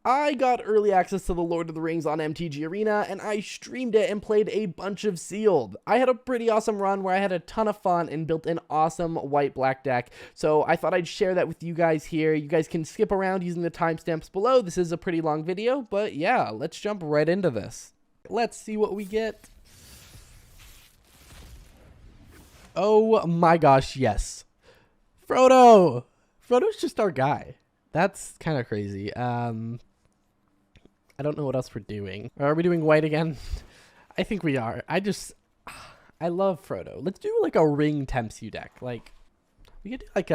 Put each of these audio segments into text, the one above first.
I got early access to the Lord of the Rings on MTG Arena, and I streamed it and played a bunch of Sealed. I had a pretty awesome run where I had a ton of fun and built an awesome white-black deck, so I thought I'd share that with you guys here. You guys can skip around using the timestamps below. This is a pretty long video, but yeah, let's jump right into this. Let's see what we get. Oh my gosh, yes. Frodo! Frodo's just our guy. That's kind of crazy. I don't know what else we're doing. Are we doing white again? I think we are. I love Frodo. Let's do like a ring Tempsu deck. Like, we could do like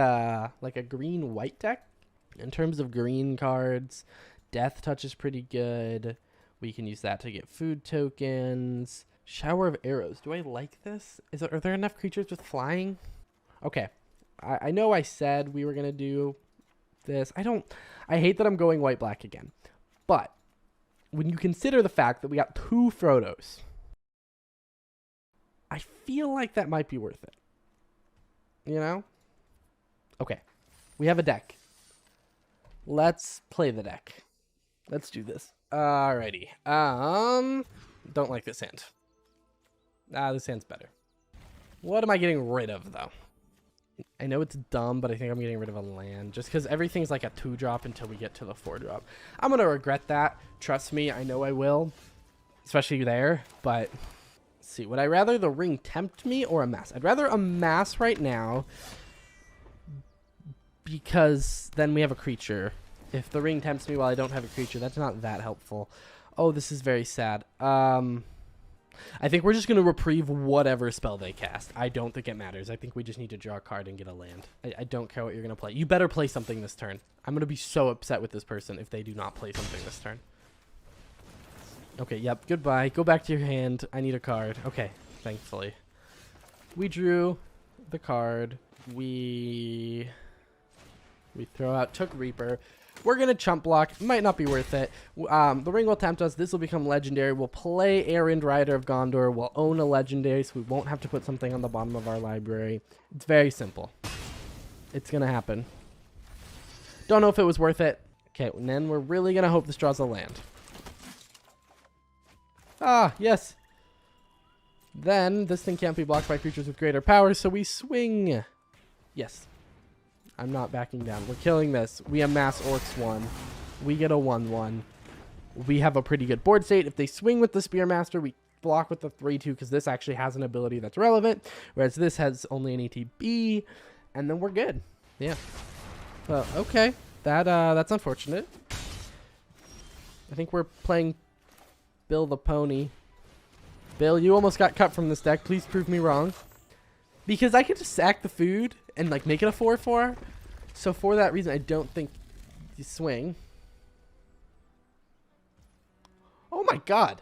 a green white deck. In terms of green cards, Death Touch is pretty good. We can use that to get food tokens. Shower of Arrows. Do I like this? Are there enough creatures with flying? Okay. I know I said we were going to do this. I hate that I'm going white-black again. But when you consider the fact that we got 2 Frodos, I feel like that might be worth it. You know? Okay. We have a deck. Let's play the deck. Let's do this. Alrighty. Don't like this hand. This hand's better. What am I getting rid of, though? I know it's dumb, but I think I'm getting rid of a land just because everything's like a 2-drop until we get to the 4-drop. I'm going to regret that. Trust me, I know I will, especially there. But let's see. Would I rather the ring tempt me or amass? I'd rather amass right now because then we have a creature. If the ring tempts me while I don't have a creature, that's not that helpful. Oh, this is very sad. I think we're just going to reprieve whatever spell they cast. I don't think it matters. I think we just need to draw a card and get a land. I don't care what you're going to play. You better play something this turn. I'm going to be so upset with this person if they do not play something this turn. Okay, yep, goodbye. Go back to your hand. I need a card. Okay, thankfully. We drew the card. We throw out Took Reaper. We're going to chump block. Might not be worth it. The ring will tempt us. This will become legendary. We'll play Errand Rider of Gondor. We'll own a legendary, so we won't have to put something on the bottom of our library. It's very simple. It's going to happen. Don't know if it was worth it. Okay, and then we're really going to hope this draws a land. Ah, yes. Then this thing can't be blocked by creatures with greater power, so we swing. Yes. I'm not backing down. We're killing this. We amass Orcs 1. We get a 1/1. We have a pretty good board state. If they swing with the Spearmaster, we block with the 3/2 because this actually has an ability that's relevant, whereas this has only an ETB, and then we're good. Yeah. Well, okay. That's unfortunate. I think we're playing Bill the Pony. Bill, you almost got cut from this deck. Please prove me wrong. Because I could just sack the food and like make it a 4/4. So for that reason, I don't think you swing. Oh my god.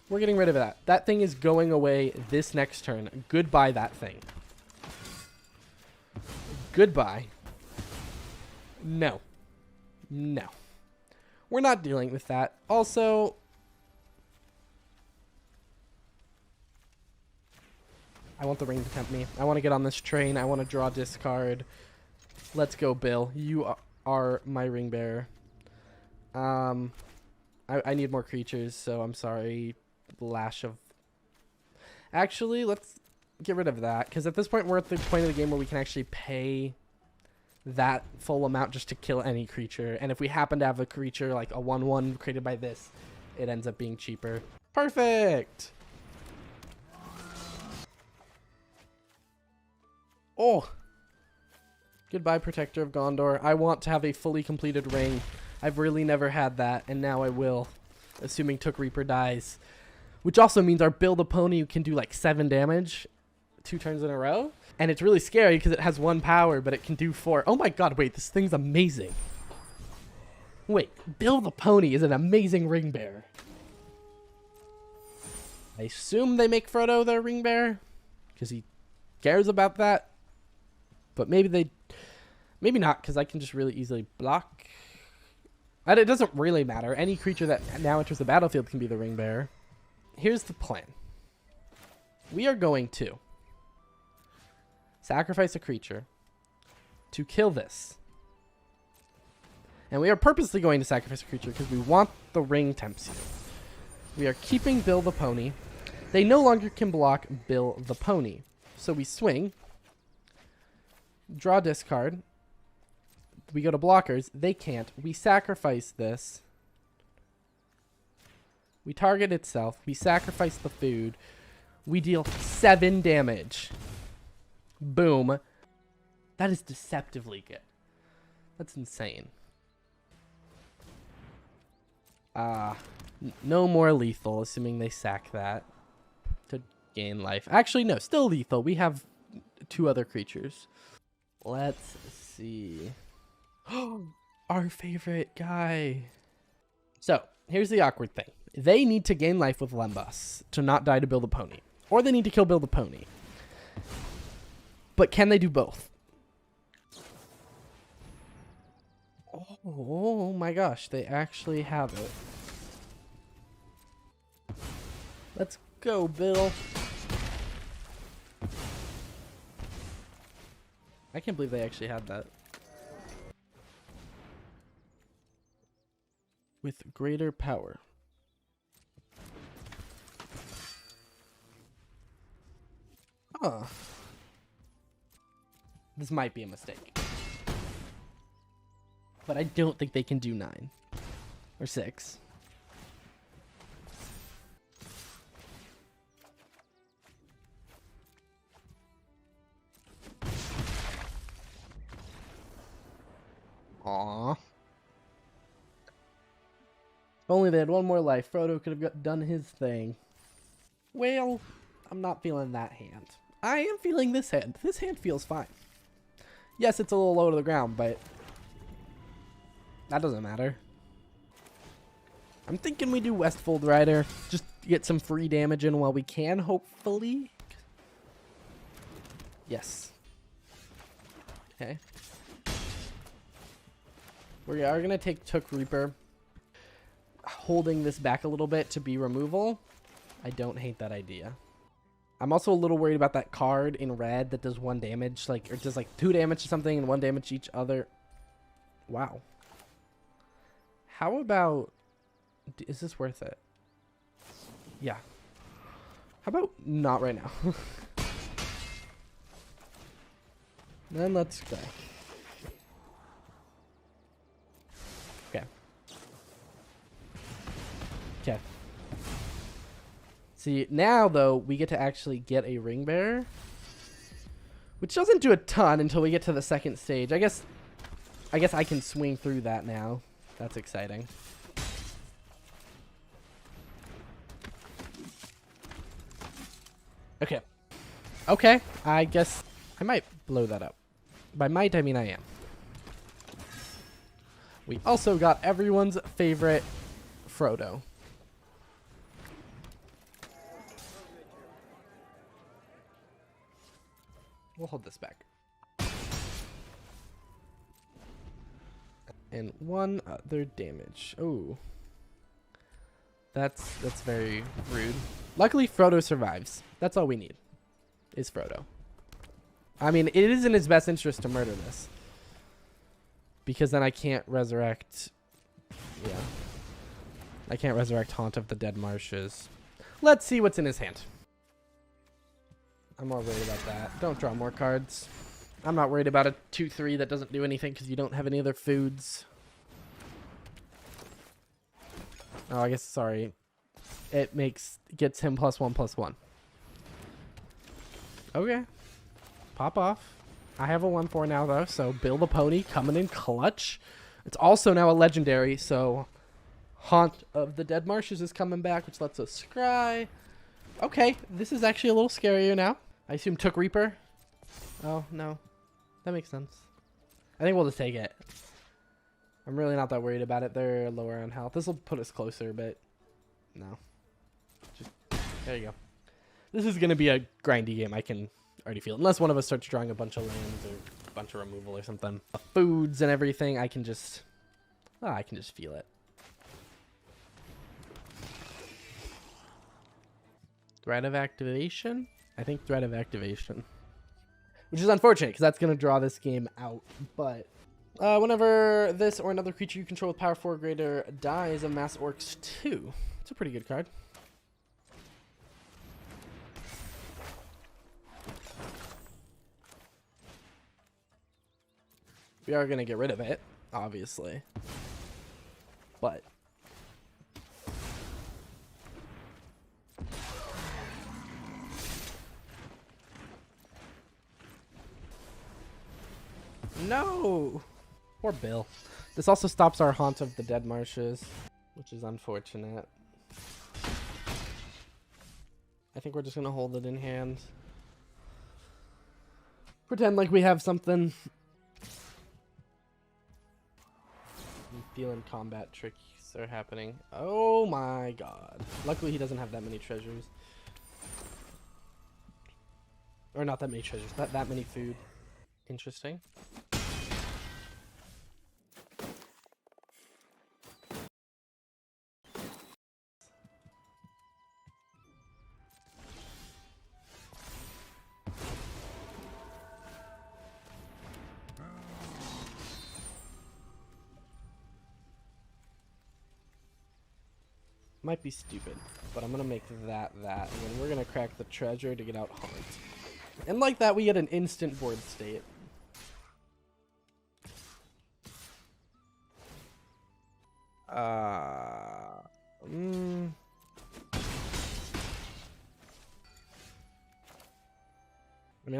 We're getting rid of that. That thing is going away this next turn. Goodbye, that thing. Goodbye. No. No. We're not dealing with that. Also, I want the ring to tempt me. I want to get on this train. I want to draw discard. Let's go, Bill. You are my ring bearer. I need more creatures, so I'm sorry. Lash of... Actually, let's get rid of that, because at this point, we're at the point of the game where we can actually pay that full amount just to kill any creature. And if we happen to have a creature like a 1/1 created by this, it ends up being cheaper. Perfect! Oh! Goodbye, Protector of Gondor. I want to have a fully completed ring. I've really never had that, and now I will. Assuming Took Reaper dies. Which also means our Bill the Pony can do like 7 damage 2 turns in a row. And it's really scary because it has 1 power, but it can do 4. Oh my god, wait, this thing's amazing. Wait, Bill the Pony is an amazing ring bearer. I assume they make Frodo their ring bearer because he cares about that. But maybe not, because I can just really easily block. And it doesn't really matter. Any creature that now enters the battlefield can be the ring bearer. Here's the plan. We are going to sacrifice a creature to kill this. And we are purposely going to sacrifice a creature because we want the ring temps you. We are keeping Bill the Pony. They no longer can block Bill the Pony. So we swing. Draw discard. We go to blockers. They can't. We sacrifice this. We target itself. We sacrifice the food. We deal 7 damage. Boom. That is deceptively good. That's insane. No more lethal, assuming they sack that to gain life. Actually, no, still lethal. We have 2 other creatures. Let's see. Our favorite guy. So, here's the awkward thing. They need to gain life with Lembas to not die to Bill the Pony. Or they need to kill Bill the Pony. But can they do both? Oh my gosh, they actually have it. Let's go, Bill. I can't believe they actually had that. With greater power. Huh. This might be a mistake. But I don't think they can do 9. Or 6. Aww. If only they had 1 more life, Frodo could have done his thing. Well, I'm not feeling that hand. I am feeling this hand. This hand feels fine. Yes, it's a little low to the ground, but that doesn't matter. I'm thinking we do Westfold Rider. Just get some free damage in while we can, hopefully. Yes. Okay. We are going to take Took Reaper. Holding this back a little bit to be removal. I don't hate that idea. I'm also a little worried about that card in red that does 1 damage, like, or does like 2 damage to something and 1 damage to each other. Wow. How about, is this worth it? Yeah. How about not right now? Then let's go. Okay. Okay. See, now, though, we get to actually get a ring bearer. Which doesn't do a ton until we get to the second stage. I guess I can swing through that now. That's exciting. Okay. Okay, I guess I might blow that up. By might, I mean I am. We also got everyone's favorite Frodo. We'll hold this back. And 1 other damage. Oh. That's very rude. Luckily, Frodo survives. That's all we need. Is Frodo. I mean, it is in his best interest to murder this. Because then I can't resurrect... Yeah. I can't resurrect Haunt of the Dead Marshes. Let's see what's in his hand. I'm more worried about that. Don't draw more cards. I'm not worried about a 2/3 that doesn't do anything because you don't have any other foods. Oh, I guess, sorry. It gets him +1/+1. Okay. Pop off. I have a 1/4 now, though, so Bill the Pony coming in clutch. It's also now a legendary, so Haunt of the Dead Marshes is coming back, which lets us scry. Okay, this is actually a little scarier now. I assume Took Reaper. Oh, no. That makes sense. I think we'll just take it. I'm really not that worried about it. They're lower on health. This will put us closer, but no. Just, there you go. This is going to be a grindy game. I can already feel it. Unless one of us starts drawing a bunch of lands or a bunch of removal or something. Foods and everything, I can just feel it. Threat of activation? I think threat of activation. Which is unfortunate, because that's going to draw this game out. But Whenever this or another creature you control with power 4 or greater dies, amass orcs 2. It's a pretty good card. We are going to get rid of it, obviously. But no! Poor Bill. This also stops our Haunt of the Dead Marshes, which is unfortunate. I think we're just going to hold it in hand. Pretend like we have something. I'm feeling combat tricks are happening. Oh my god. Luckily he doesn't have that many treasures. Or not that many treasures, not that many food. Interesting. Might be stupid, but I'm gonna make that, and then we're gonna crack the treasure to get out Haunt. And like that, we get an instant board state. I mean,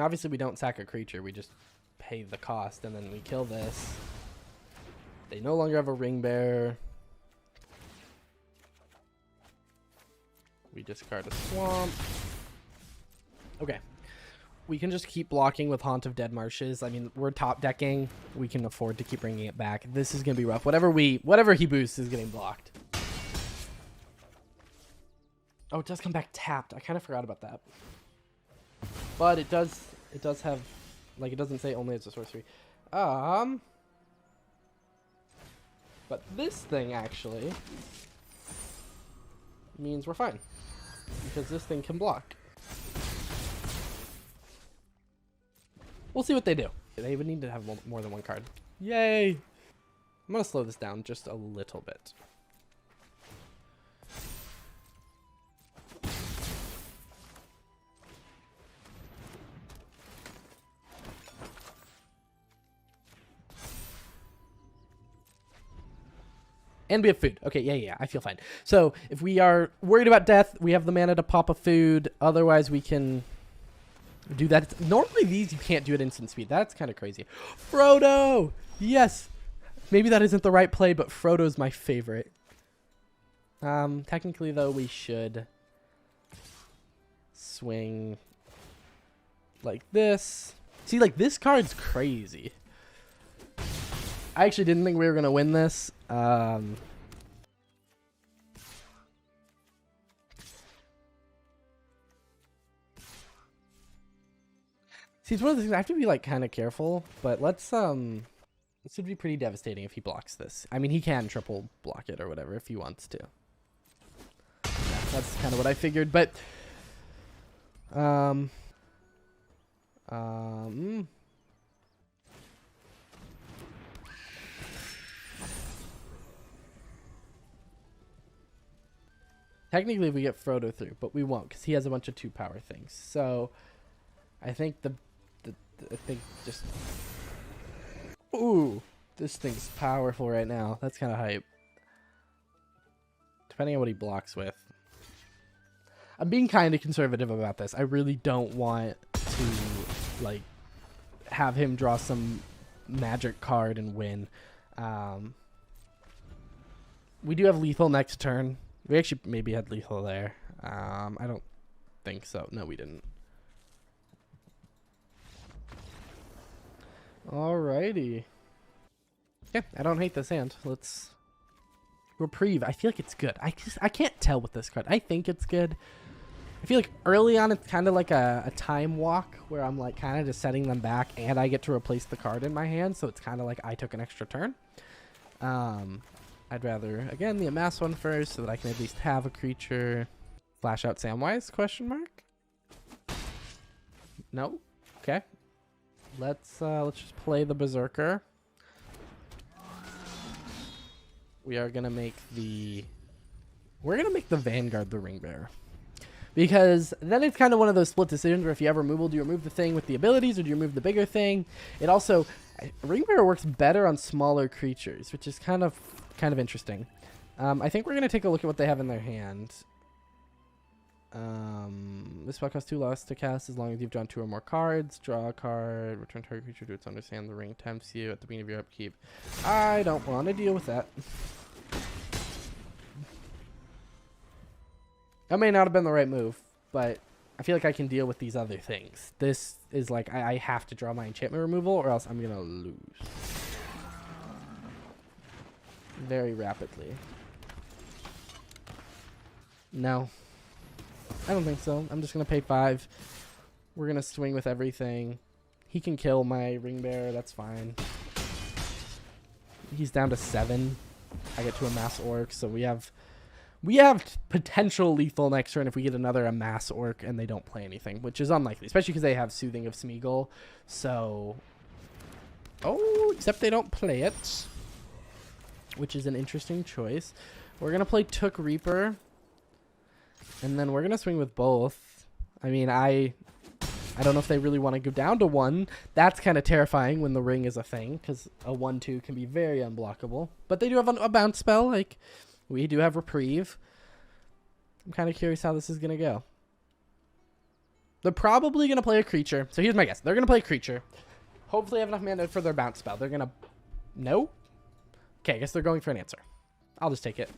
obviously we don't sack a creature, we just pay the cost, and then we kill this. They no longer have a ring bearer. We discard a swamp. Okay. We can just keep blocking with Haunt of Dead Marshes. I mean, we're top decking. We can afford to keep bringing it back. This is going to be rough. Whatever he boosts is getting blocked. Oh, it does come back tapped. I kind of forgot about that. But it does have, like, it doesn't say only it's a sorcery. But this thing actually means we're fine. Because this thing can block. We'll see what they do. They would need to have more than one card. Yay! I'm going to slow this down just a little bit. And we have food. Okay, yeah, I feel fine. So if we are worried about death, we have the mana to pop a food. Otherwise, we can do that. Normally, these you can't do at instant speed. That's kind of crazy. Frodo! Yes! Maybe that isn't the right play, but Frodo's my favorite. Technically, though, we should swing like this. See, like, this card's crazy. I actually didn't think we were going to win this. See, it's one of the things I have to be, like, kind of careful, but let's, this would be pretty devastating if he blocks this. I mean, he can triple block it or whatever if he wants to. Yeah, that's kind of what I figured, but, technically, we get Frodo through, but we won't because he has a bunch of 2-power things. So, I think just... Ooh, this thing's powerful right now. That's kind of hype. Depending on what he blocks with. I'm being kind of conservative about this. I really don't want to, like, have him draw some magic card and win. We do have lethal next turn. We actually maybe had lethal there. I don't think so. No, we didn't. Alrighty. Yeah, I don't hate this hand. Let's reprieve. I feel like it's good. I can't tell with this card. I think it's good. I feel like early on it's kind of like a time walk where I'm like kind of just setting them back and I get to replace the card in my hand, so it's kind of like I took an extra turn. I'd rather, again, the amass one first so that I can at least have a creature. Flash out Samwise, question mark? No? Okay. Let's just play the Berserker. we are gonna make the Vanguard the ring bearer. Because then it's kind of one of those split decisions where if you have removal, do you remove the thing with the abilities or do you remove the bigger thing? It also, ring bearer works better on smaller creatures, which is kind of interesting. I think we're going to take a look at what they have in their hand. This spell costs 2 less to cast as long as you've drawn 2 or more cards. Draw a card, return target creature to its understand. The ring tempts you at the beginning of your upkeep. I don't want to deal with that. That may not have been the right move, but I feel like I can deal with these other things. This is like, I have to draw my enchantment removal or else I'm going to lose. Very rapidly. No. I don't think so. I'm just going to pay 5. We're going to swing with everything. He can kill my ring bearer. That's fine. He's down to 7. I get to amass orc, so we have potential lethal next turn if we get another amass orc and they don't play anything, which is unlikely, especially because they have Soothing of Smeagol. So, except they don't play it, which is an interesting choice. We're gonna play Took Reaper, and then we're gonna swing with both. I mean, I don't know if they really want to go down to 1. That's kind of terrifying when the ring is a thing, because a 1/2 can be very unblockable. But they do have a bounce spell, like. We do have Reprieve. I'm kind of curious how this is going to go. They're probably going to play a creature. So here's my guess. They're going to play a creature. Hopefully have enough mana for their bounce spell. They're going to... No? Okay, I guess they're going for an answer. I'll just take it.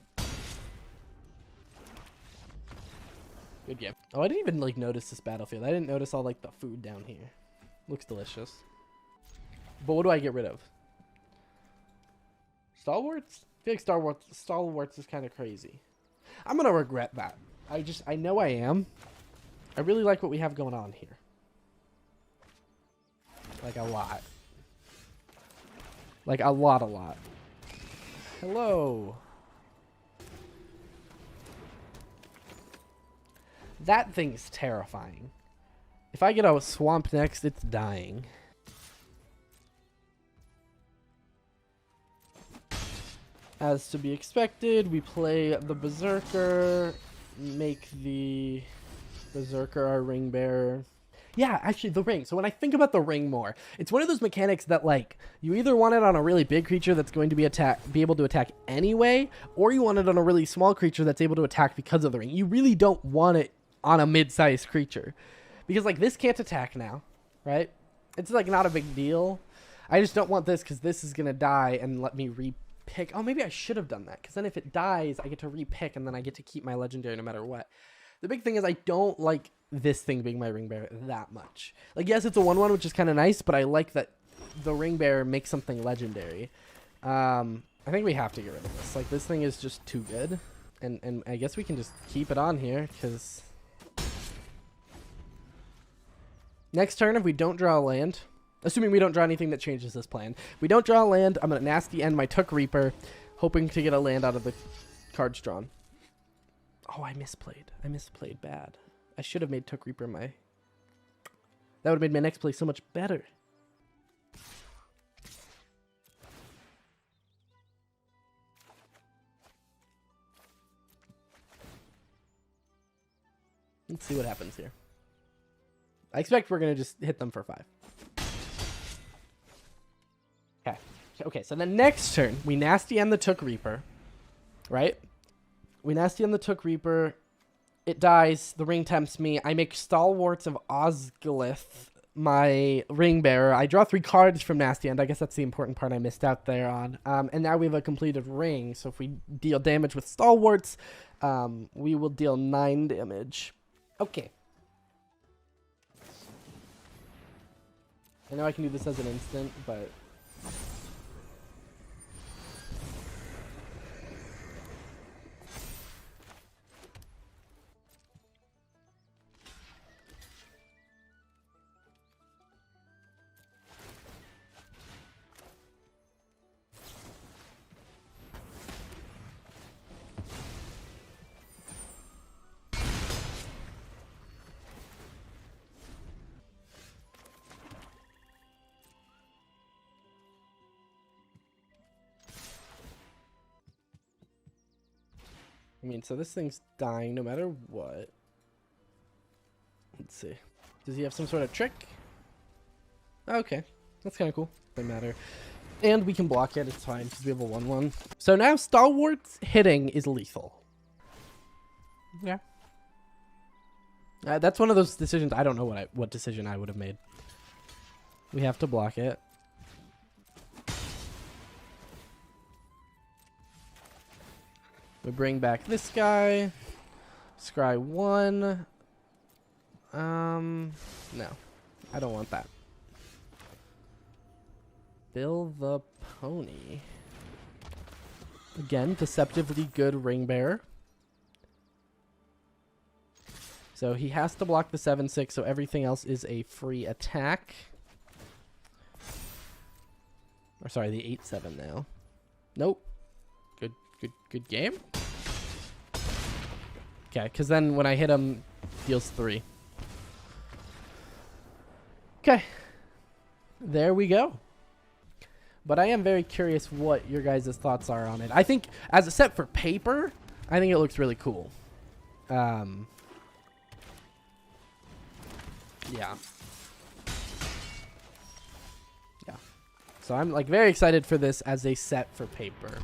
Good game. Oh, I didn't even, like, notice this battlefield. I didn't notice all, like, the food down here. Looks delicious. But what do I get rid of? Stalwarts? I feel like Stalwarts is kind of crazy. I'm going to regret that. I know I am. I really like what we have going on here. Like a lot. Like a lot. Hello. That thing's terrifying. If I get a swamp next, it's dying. As to be expected, we play the Berserker, make the Berserker our ring bearer. Yeah, actually, the ring. So when I think about the ring more, it's one of those mechanics that, like, you either want it on a really big creature that's going to be able to attack anyway, or you want it on a really small creature that's able to attack because of the ring. You really don't want it on a mid-sized creature. Because, like, this can't attack now, right? It's, like, not a big deal. I just don't want this because this is going to die and let me repick. Oh, maybe I should have done that, because then if it dies, I get to repick, and then I get to keep my legendary no matter what. The big thing is I don't like this thing being my ring bearer that much. Like, yes, it's a 1/1, which is kind of nice, but I like that the ring bearer makes something legendary. I think we have to get rid of this. Like, this thing is just too good, and I guess we can just keep it on here, because next turn, if we don't draw a land... Assuming we don't draw anything that changes this plan. If we don't draw a land, I'm going to nasty end my Took Reaper, hoping to get a land out of the cards drawn. Oh, I misplayed. I misplayed bad. I should have made Took Reaper my... That would have made my next play so much better. Let's see what happens here. I expect we're going to just hit them for 5. Okay, so then next turn, we nasty end the Took Reaper, right? We nasty end the Took Reaper. It dies. The ring tempts me. I make Stalwarts of Osgiliath my ring bearer. I draw 3 cards from nasty end. I guess that's the important part I missed out there on. And now we have a completed ring. So if we deal damage with Stalwarts, we will deal 9 damage. Okay. I know I can do this as an instant, but... I mean, so this thing's dying no matter what. Let's see. Does he have some sort of trick? Okay, that's kind of cool. Doesn't matter. And we can block it, it's fine, because we have a 1-1. So now Stalwart's hitting is lethal. Yeah. That's one of those decisions, I don't know what decision I would have made. We have to block it. We bring back this guy. Scry 1. No. I don't want that. Bill the Pony. Again, deceptively good ring bearer. So he has to block the 7/6, so everything else is a free attack. Or sorry, the 8/7 now. Nope. Good game. Okay, because then when I hit him, deals 3. Okay. There we go. But I am very curious what your guys' thoughts are on it. I think, as a set for paper, I think it looks really cool. Yeah. Yeah. So I'm like very excited for this as a set for paper.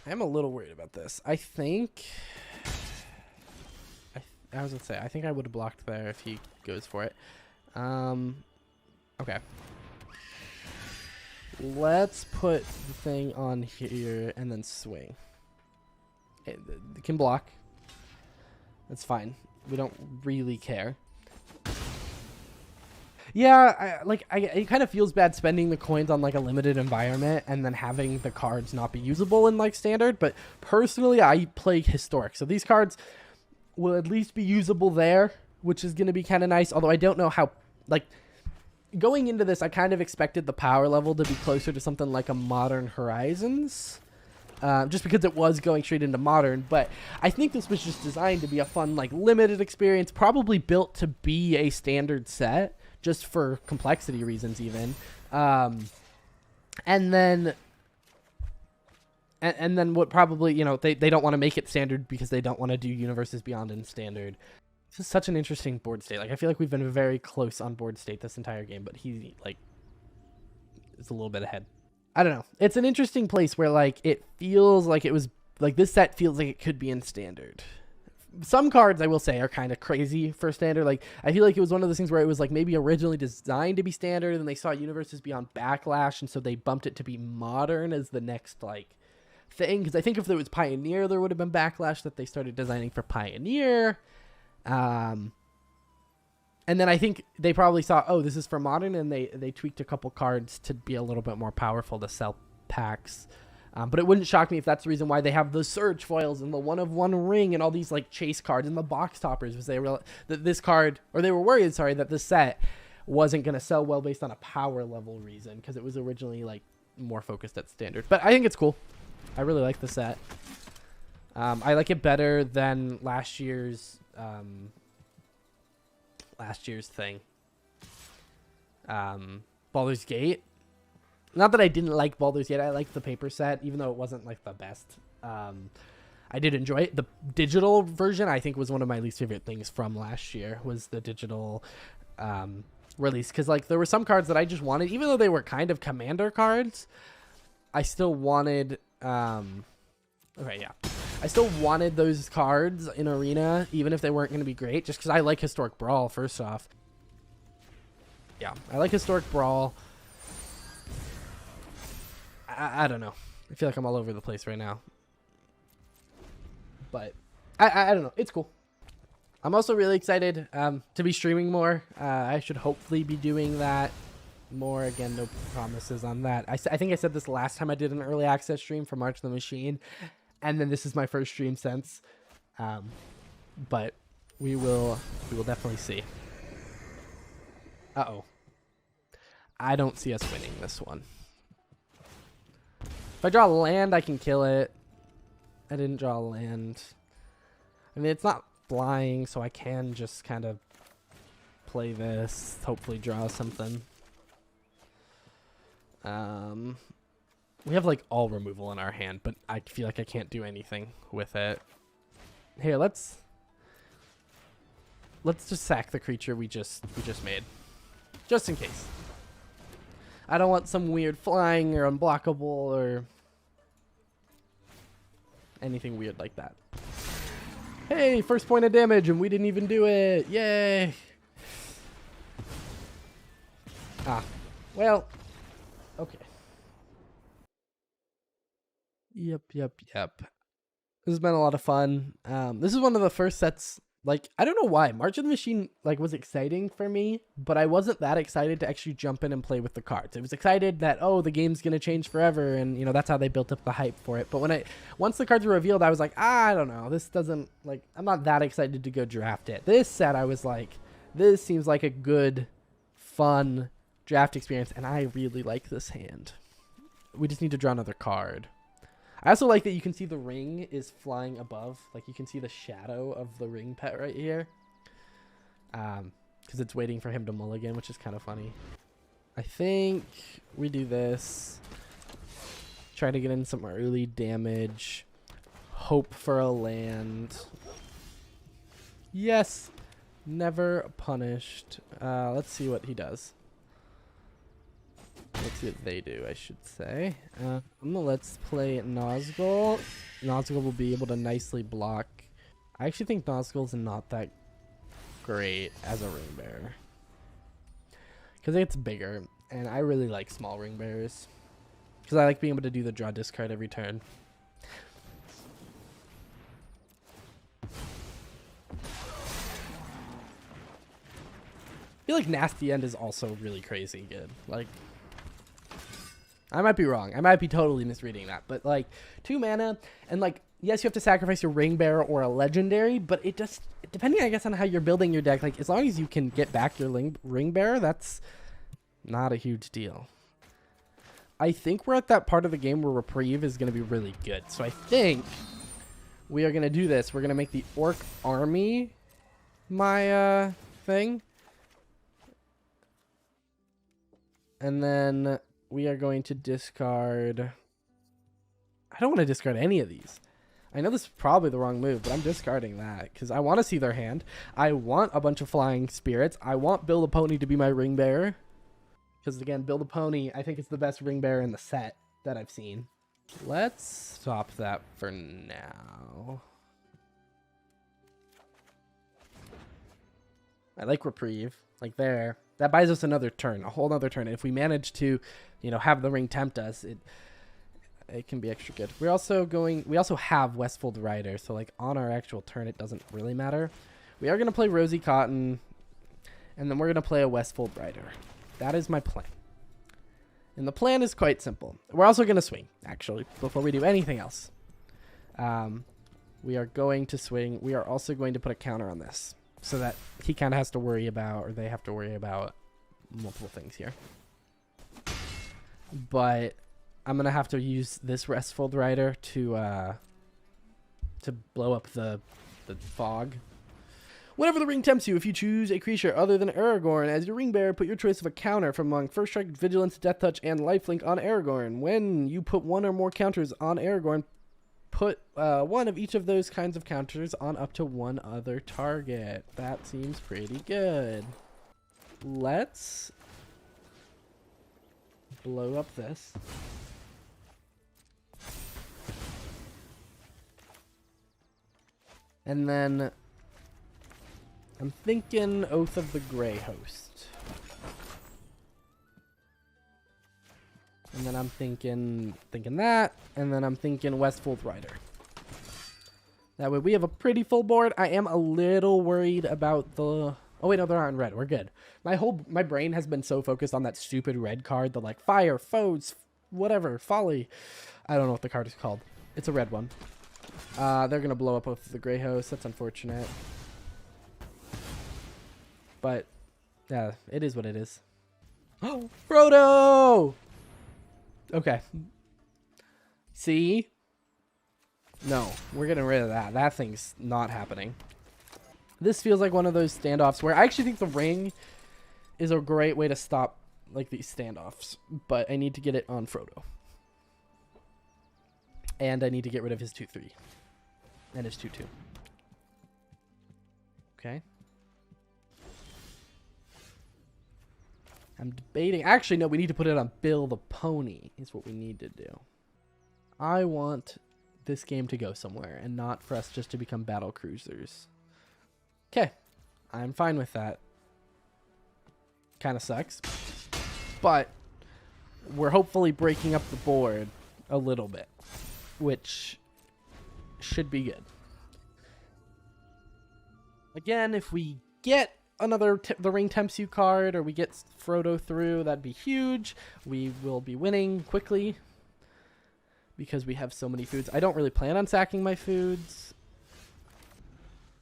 I'm a little worried about this. I think... I was gonna say, I think I would have blocked there if he goes for it. Okay. Let's put the thing on here and then swing. It can block. That's fine. We don't really care. Yeah, it kind of feels bad spending the coins on like a limited environment and then having the cards not be usable in like standard. But personally, I play historic, so these cards will at least be usable there, which is going to be kind of nice. Although I don't know how, like, going into this, I kind of expected the power level to be closer to something like a Modern Horizons, just because it was going straight into Modern. But I think this was just designed to be a fun, like, limited experience, probably built to be a standard set, just for complexity reasons even. And then what probably, you know, they don't want to make it standard because they don't want to do Universes Beyond in standard. This is such an interesting board state. Like, I feel like we've been very close on board state this entire game, but he, like, is a little bit ahead. I don't know. It's an interesting place where, like, it feels like it was, like, this set feels like it could be in standard. Some cards, I will say, are kind of crazy for standard. Like, I feel like it was one of those things where it was, like, maybe originally designed to be standard, and they saw Universes Beyond Backlash, and so they bumped it to be Modern as the next, like, thing. Because I think if there was Pioneer, there would have been Backlash that they started designing for Pioneer. And then I think they probably saw, oh, this is for Modern, and they tweaked a couple cards to be a little bit more powerful to sell packs. But it wouldn't shock me if that's the reason why they have the Surge foils and the 1/1 ring and all these like chase cards and the box toppers, because they realized that this card, or they were worried, sorry, that this set wasn't going to sell well based on a power level reason, because it was originally like more focused at standard. But I think it's cool. I really like the set. I like it better than last year's thing. Baldur's Gate. Not that I didn't like Baldur's Gate. I liked the paper set, even though it wasn't like the best. I did enjoy it. The digital version, I think, was one of my least favorite things from last year, was the digital release. Because like there were some cards that I just wanted, even though they were kind of commander cards, I still wanted... okay, yeah. I still wanted those cards in Arena, even if they weren't going to be great, just because I like Historic Brawl, first off. Yeah, I like Historic Brawl. I don't know. I feel like I'm all over the place right now. But I don't know. It's cool. I'm also really excited to be streaming more. I should hopefully be doing that more. Again, no promises on that. I think I said this last time I did an early access stream for March of the Machine. And then this is my first stream since. But we will definitely see. Uh-oh. I don't see us winning this one. If I draw land, I can kill it. I didn't draw land. I mean, it's not flying, so I can just kind of play this. Hopefully draw something. We have like all removal in our hand, but I feel like I can't do anything with it. Here, let's just sack the creature we just made, just in case. I don't want some weird flying or unblockable or anything weird like that. Hey, first point of damage, and we didn't even do it. Yay! Ah, well, okay. Yep. This has been a lot of fun. This is one of the first sets. Like, I don't know why March of the Machine like was exciting for me, but I wasn't that excited to actually jump in and play with the cards. I was excited that, oh, the game's gonna change forever, and you know that's how they built up the hype for it. But once the cards were revealed, I was like, I don't know, this doesn't, like, I'm not that excited to go draft it. This set, I was like, this seems like a good, fun draft experience, and I really like this hand. We just need to draw another card. I also like that you can see the ring is flying above. Like, you can see the shadow of the ring pet right here. Because it's waiting for him to mulligan, which is kind of funny. I think we do this. Try to get in some early damage. Hope for a land. Yes! Never punished. Let's see what he does. Let's see what they do, I should say. Let's play Nazgul. Nazgul will be able to nicely block. I actually think Nazgul's not that great as a ring bearer, because it's bigger, and I really like small ring bearers, because I like being able to do the draw discard every turn. I feel like Nasty End is also really crazy good. Like, I might be wrong. I might be totally misreading that. But, like, 2 mana, and, like, yes, you have to sacrifice your ring bearer or a legendary, but it just, depending, I guess, on how you're building your deck, like, as long as you can get back your ring bearer, that's not a huge deal. I think we're at that part of the game where Reprieve is going to be really good. So I think we are going to do this. We're going to make the Orc Army my thing. And then we are going to discard... I don't want to discard any of these. I know this is probably the wrong move, but I'm discarding that because I want to see their hand. I want a bunch of flying spirits. I want Build a Pony to be my ring bearer. Because again, Build a Pony, I think it's the best ring bearer in the set that I've seen. Let's stop that for now. I like Reprieve. Like there. That buys us another turn, a whole nother turn. And if we manage to, you know, have the ring tempt us, it can be extra good. We also have Westfold Rider, so like on our actual turn, it doesn't really matter. We are gonna play Rosy Cotton, and then we're gonna play a Westfold Rider. That is my plan. And the plan is quite simple. We're also gonna swing, actually, before we do anything else. We are going to swing. We are also going to put a counter on this, so that he kind of has to worry about, or they have to worry about, multiple things here. But I'm going to have to use this Westfold Rider to blow up the fog. Whenever the ring tempts you, if you choose a creature other than Aragorn as your ring bearer, put your choice of a counter from among First Strike, Vigilance, Death Touch, and Lifelink on Aragorn. When you put one or more counters on Aragorn, put one of each of those kinds of counters on up to one other target. That seems pretty good. Let's blow up this. And then I'm thinking Oath of the Grey Host. And then I'm thinking that, and then I'm thinking Westfold Rider. That way we have a pretty full board. I am a little worried about the... Oh wait, no, they're not in red. We're good. My brain has been so focused on that stupid red card, the like fire, foes, whatever, folly. I don't know what the card is called. It's a red one. They're gonna blow up Oath of the Grey Host. That's unfortunate. But yeah, it is what it is. Oh, Frodo! Okay. See? No, we're getting rid of that. That thing's not happening. This feels like one of those standoffs where I actually think the ring is a great way to stop like these standoffs, but I need to get it on Frodo. And I need to get rid of his 2/3 and his 2/2. Okay. I'm debating. Actually, no, we need to put it on Bill the Pony is what we need to do. I want this game to go somewhere and not for us just to become battle cruisers. Okay. I'm fine with that. Kind of sucks. But we're hopefully breaking up the board a little bit, which should be good. Again, if we get another The Ring Tempts You card, or we get Frodo through, that'd be huge. We will be winning quickly because we have so many foods. I don't really plan on sacking my foods.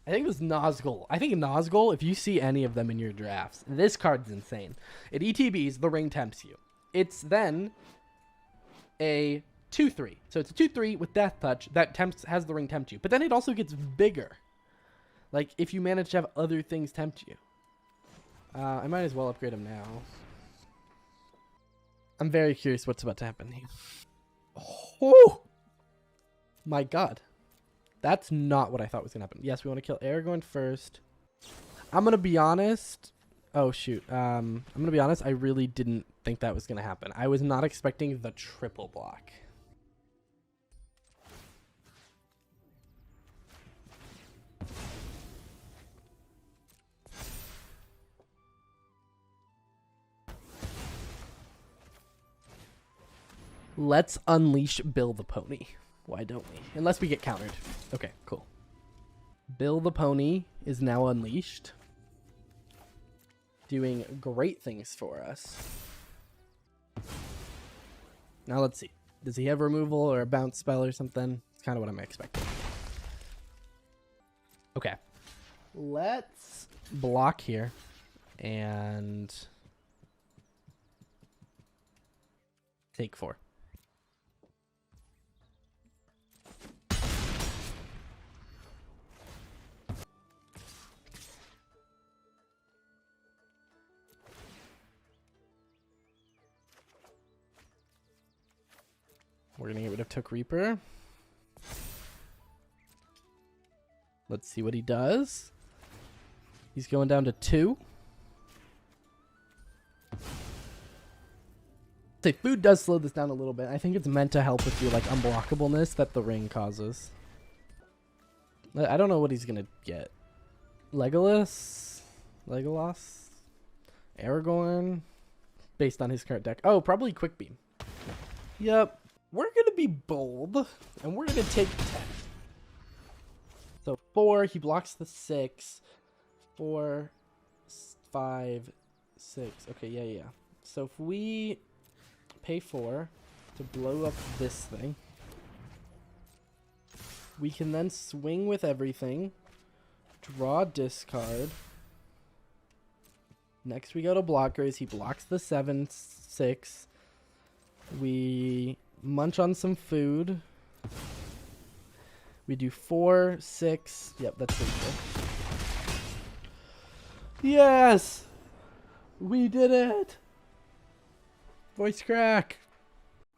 I think it was Nazgul. I think Nazgul, if you see any of them in your drafts, this card's insane. It ETBs, The Ring Tempts You. It's then a 2/3. So it's a 2/3 with Death Touch that has The Ring Tempt You. But then it also gets bigger. Like, if you manage to have other things tempt you. I might as well upgrade him now. I'm very curious what's about to happen here. Oh! My god. That's not what I thought was going to happen. Yes, we want to kill Aragorn first. I'm going to be honest. Oh, shoot. I'm going to be honest. I really didn't think that was going to happen. I was not expecting the triple block. Let's unleash Bill the Pony. Why don't we? Unless we get countered. Okay, cool. Bill the Pony is now unleashed. Doing great things for us. Now let's see. Does he have removal or a bounce spell or something? It's kind of what I'm expecting. Okay. Let's block here. And take 4. We're going to get rid of Took Reaper. Let's see what he does. He's going down to 2. Say food does slow this down a little bit. I think it's meant to help with your like unblockableness that the ring causes. I don't know what he's going to get. Legolas? Aragorn? Based on his current deck. Oh, probably Quick Beam. Yep. We're going to be bold, and we're going to take 10. So 4, he blocks the 6. 4, 5, 6. Okay, yeah. So if we pay 4 to blow up this thing, we can then swing with everything, draw discard. Next we go to blockers. He blocks the 7, 6. We munch on some food. We do 4, 6. Yep, that's lethal. Yes! We did it! Voice crack.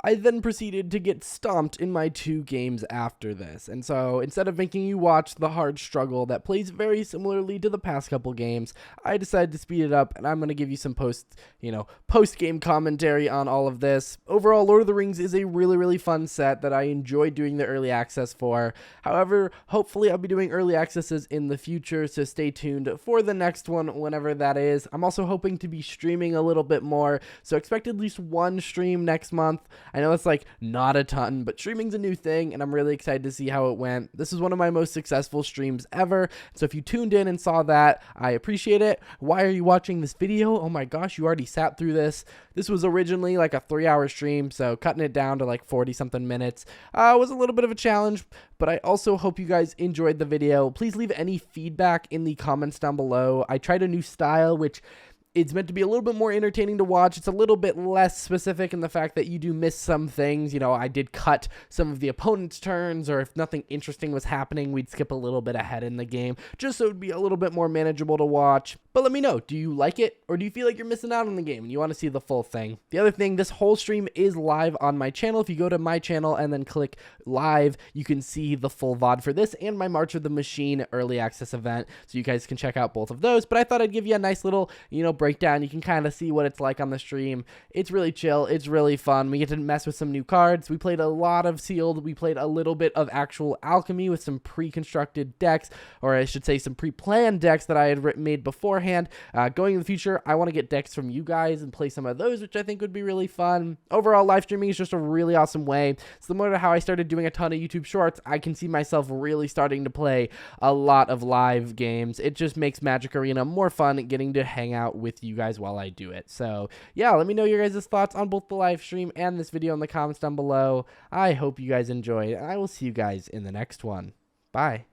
I then proceeded to get stomped in my 2 games after this. And so instead of making you watch the hard struggle that plays very similarly to the past couple games, I decided to speed it up, and I'm going to give you some post-game commentary on all of this. Overall, Lord of the Rings is a really, really fun set that I enjoyed doing the early access for. However, hopefully I'll be doing early accesses in the future, so stay tuned for the next one whenever that is. I'm also hoping to be streaming a little bit more, so expect at least 1 stream next month. I know it's like not a ton, but streaming's a new thing, and I'm really excited to see how it went. This is one of my most successful streams ever, so if you tuned in and saw that, I appreciate it. Why are you watching this video? Oh my gosh, you already sat through this. This was originally like a 3-hour stream, so cutting it down to like 40-something minutes was a little bit of a challenge, but I also hope you guys enjoyed the video. Please leave any feedback in the comments down below. I tried a new style, which It's meant to be a little bit more entertaining to watch. It's a little bit less specific in the fact that you do miss some things. You know, I did cut some of the opponent's turns, or if nothing interesting was happening, we'd skip a little bit ahead in the game, just so it would be a little bit more manageable to watch. But let me know, do you like it, or do you feel like you're missing out on the game and you want to see the full thing? The other thing, this whole stream is live on my channel. If you go to my channel and then click live, you can see the full VOD for this and my March of the Machine early access event, so you guys can check out both of those. But I thought I'd give you a nice little, you know, breakdown. You can kind of see what it's like on the stream. It's really chill. It's really fun. We get to mess with some new cards. We played a lot of sealed. We played a little bit of actual alchemy with some pre-constructed decks, or I should say some pre-planned decks that I had made beforehand. Going in the future, I want to get decks from you guys and play some of those, which I think would be really fun. Overall, live streaming is just a really awesome way. Similar to how I started doing a ton of YouTube shorts, I can see myself really starting to play a lot of live games. It just makes Magic Arena more fun getting to hang out with you guys while I do it. So yeah, let me know your guys' thoughts on both the live stream and this video in the comments down below. I hope you guys enjoyed, and I will see you guys in the next one. Bye.